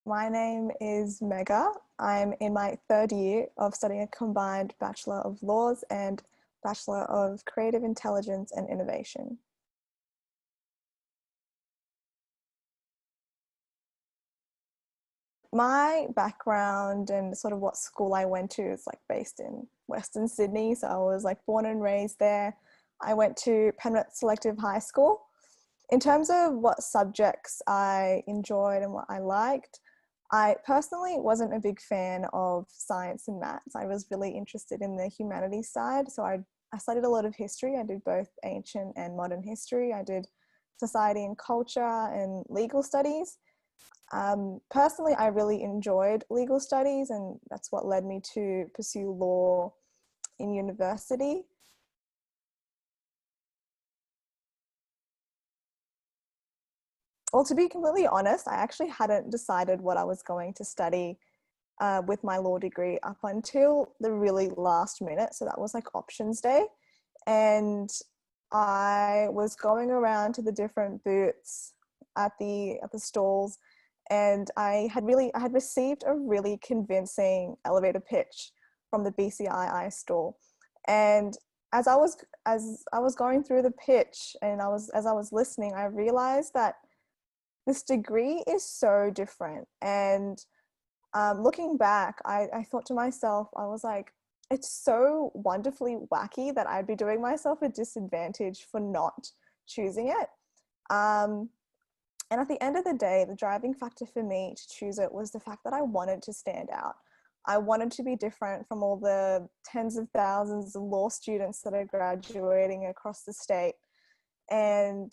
My name is Mega. I'm in my third year of studying a combined Bachelor of Laws and Bachelor of Creative Intelligence and Innovation. My background and sort of what school I went to is like based in Western Sydney. So I was like born and raised there. I went to Penrith Selective High School. In terms of what subjects I enjoyed and what I liked, I personally wasn't a big fan of science and maths. I was really interested in the humanities side. So I studied a lot of history. I did both ancient and modern history. I did society and culture and legal studies. Personally, I really enjoyed legal studies, and that's what led me to pursue law in university. Well, to be completely honest, I actually hadn't decided what I was going to study with my law degree up until the really last minute. So that was like options day. And I was going around to the different booths at the stalls, and I had received a really convincing elevator pitch from the BCII stall. And as I was going through the pitch and as I was listening, I realized that this degree is so different. And looking back, I thought to myself, I was like, it's so wonderfully wacky that I'd be doing myself a disadvantage for not choosing it. Um, and at the end of the day, the driving factor for me to choose it was the fact that I wanted to stand out. I wanted to be different from all the tens of thousands of law students that are graduating across the state. And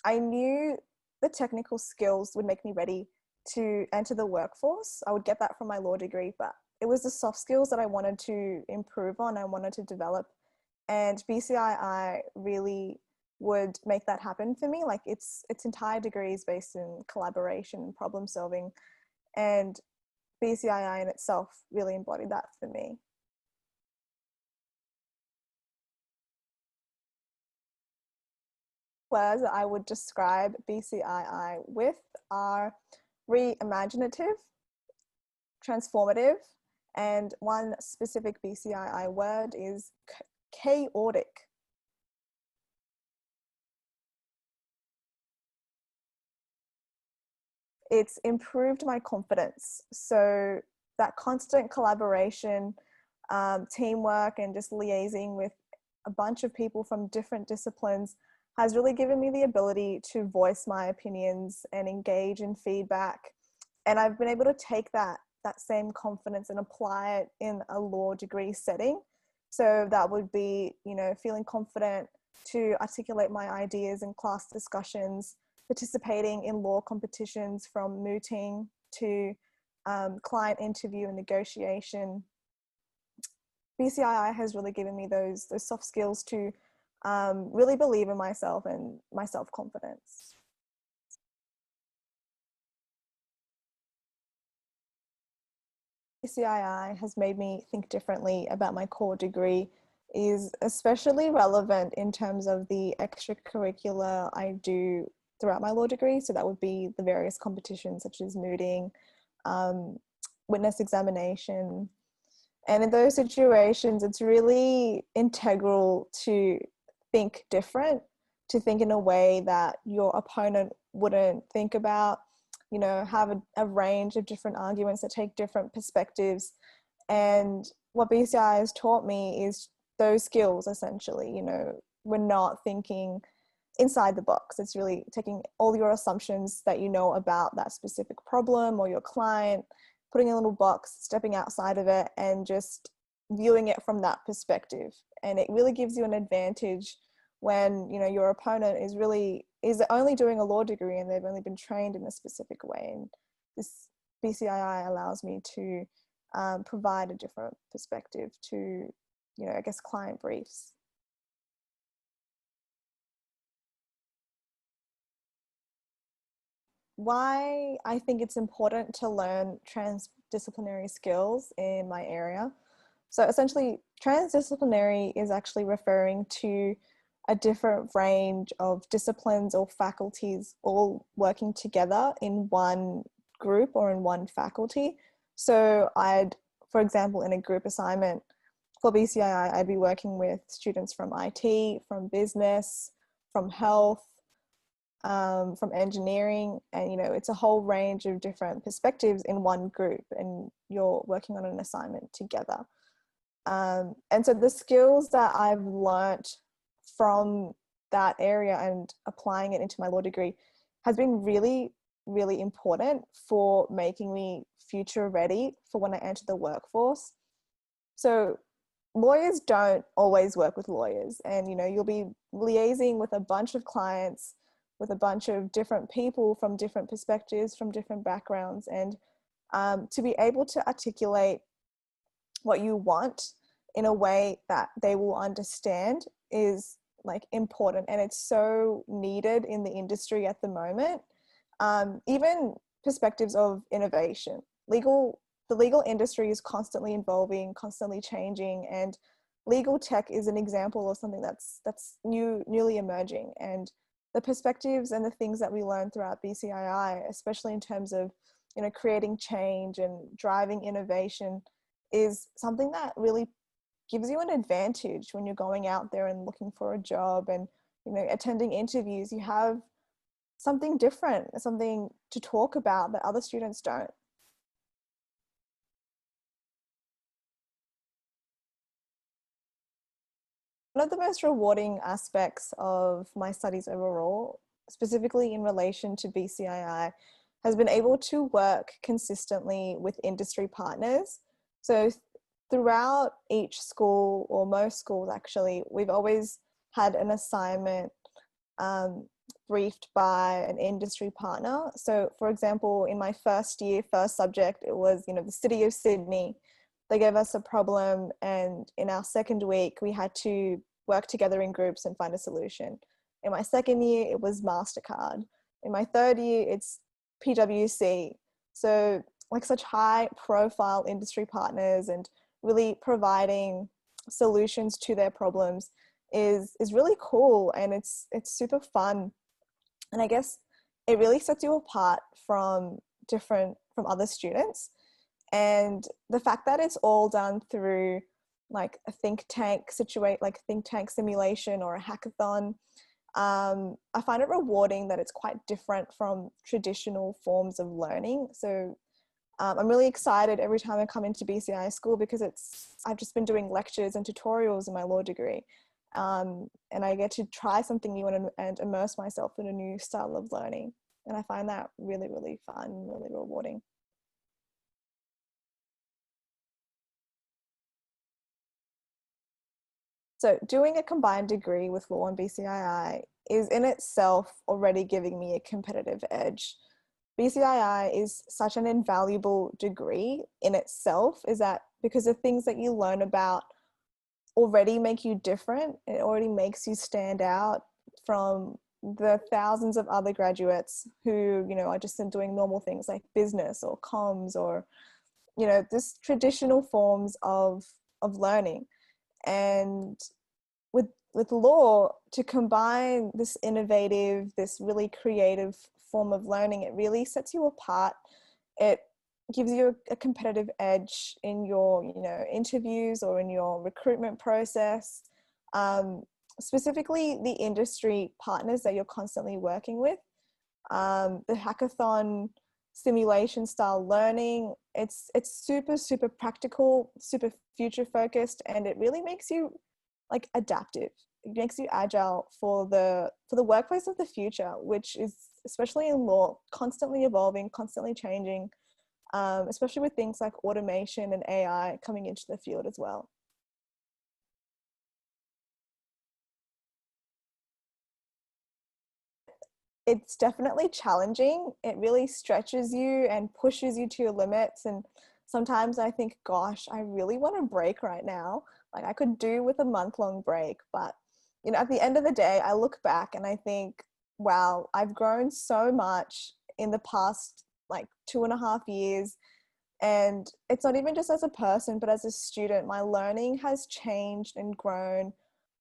I knew the technical skills would make me ready to enter the workforce. I would get that from my law degree, but it was the soft skills that I wanted to improve on, I wanted to develop. And BCII really would make that happen for me. Like its entire degree is based in collaboration and problem solving. And BCII in itself really embodied that for me. Words that I would describe BCII with are reimaginative, transformative, and one specific BCII word is chaotic. It's improved my confidence. So that constant collaboration, teamwork, and just liaising with a bunch of people from different disciplines has really given me the ability to voice my opinions and engage in feedback. And I've been able to take that same confidence and apply it in a law degree setting. So that would be, feeling confident to articulate my ideas in class discussions, participating in law competitions from mooting to client interview and negotiation. BCII has really given me those soft skills to really believe in myself and my self-confidence. BCII has made me think differently about my core degree, is especially relevant in terms of the extracurricular I do throughout my law degree. So that would be the various competitions such as mooting, um, witness examination. And in those situations, it's really integral to think different, to think in a way that your opponent wouldn't think about, have a range of different arguments that take different perspectives. And what BCI has taught me is those skills essentially. We're not thinking inside the box. It's really taking all your assumptions that you know about that specific problem or your client, putting in a little box, stepping outside of it, and just viewing it from that perspective. And it really gives you an advantage when your opponent is only doing a law degree and they've only been trained in a specific way. And this BCII allows me to provide a different perspective to, I guess, client briefs. Why I think it's important to learn transdisciplinary skills in my area. So essentially, transdisciplinary is actually referring to a different range of disciplines or faculties all working together in one group or in one faculty. So for example, in a group assignment for BCII, I'd be working with students from IT, from business, from health, from engineering, and it's a whole range of different perspectives in one group, and you're working on an assignment together. And so the skills that I've learnt from that area and applying it into my law degree has been really, really important for making me future ready for when I enter the workforce. So lawyers don't always work with lawyers, and you'll be liaising with a bunch of clients, with a bunch of different people from different perspectives, from different backgrounds, and to be able to articulate what you want in a way that they will understand is like important, and it's so needed in the industry at the moment. Even perspectives of innovation. The legal industry is constantly evolving, constantly changing, and legal tech is an example of something that's newly emerging. And the perspectives and the things that we learn throughout BCII, especially in terms of creating change and driving innovation, is something that really gives you an advantage when you're going out there and looking for a job and attending interviews. You have something different, something to talk about that other students don't. One of the most rewarding aspects of my studies overall, specifically in relation to BCII, has been able to work consistently with industry partners. So throughout each school, or most schools actually, we've always had an assignment briefed by an industry partner. So for example, in my first year, first subject, it was, the City of Sydney. They gave us a problem, and in our second week, we had to work together in groups and find a solution. In my second year, it was MasterCard. In my third year, it's PwC. So like such high profile industry partners and really providing solutions to their problems is really cool, and it's super fun. And I guess it really sets you apart from other students. And the fact that it's all done through like a think tank simulation or a hackathon, I find it rewarding that it's quite different from traditional forms of learning. So I'm really excited every time I come into BCI school, because I've just been doing lectures and tutorials in my law degree. And I get to try something new and immerse myself in a new style of learning. And I find that really, really fun, really rewarding. So doing a combined degree with law and BCII is in itself already giving me a competitive edge. BCII is such an invaluable degree in itself, is that because the things that you learn about already make you different. It already makes you stand out from the thousands of other graduates who, are just doing normal things like business or comms or, just traditional forms of learning. And with law, to combine this innovative, this really creative form of learning, it really sets you apart. It gives you a competitive edge in your interviews or in your recruitment process. Specifically the industry partners that you're constantly working with. The hackathon simulation style learning, it's super, super practical, super future focused, and it really makes you like adaptive. It makes you agile for the workplace of the future, which is, especially in law, constantly evolving, constantly changing, especially with things like automation and AI coming into the field as well. It's definitely challenging. It really stretches you and pushes you to your limits. And sometimes I think, gosh, I really want a break right now. Like I could do with a month-long break, but at the end of the day, I look back and I think, wow, I've grown so much in the past like 2.5 years. And it's not even just as a person, but as a student, my learning has changed and grown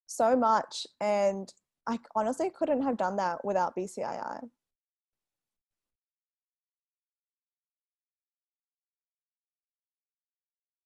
so much. And I honestly couldn't have done that without BCII.